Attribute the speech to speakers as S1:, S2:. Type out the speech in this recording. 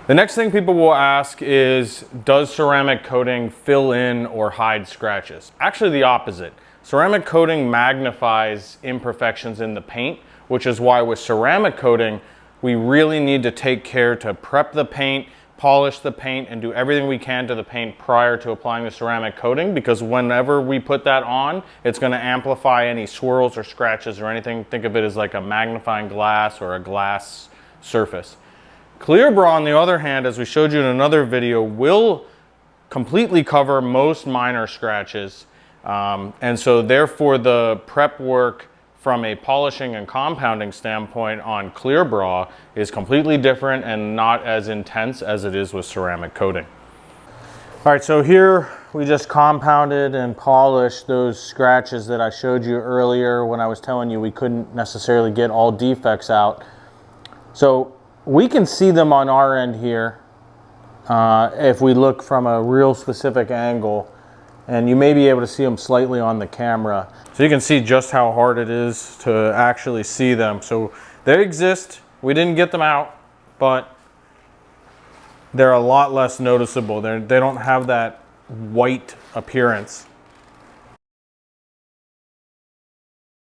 S1: The next thing people will ask is, does ceramic coating fill in or hide scratches? Actually the opposite. Ceramic coating magnifies imperfections in the paint, which is why with ceramic coating, we really need to take care to prep the paint, polish the paint, and do everything we can to the paint prior to applying the ceramic coating, because whenever we put that on, it's going to amplify any swirls or scratches or anything. Think of it as like a magnifying glass or a glass surface. Clear bra, on the other hand, as we showed you in another video, will completely cover most minor scratches, and so therefore the prep work from a polishing and compounding standpoint on clear bra is completely different and not as intense as it is with ceramic coating. All right, so here we just compounded and polished those scratches that I showed you earlier when I was telling you we couldn't necessarily get all defects out. So we can see them on our end here if we look from a real specific angle, and you may be able to see them slightly on the camera. So you can see just how hard it is to actually see them. So they exist, we didn't get them out, but they're a lot less noticeable. They don't have that white appearance.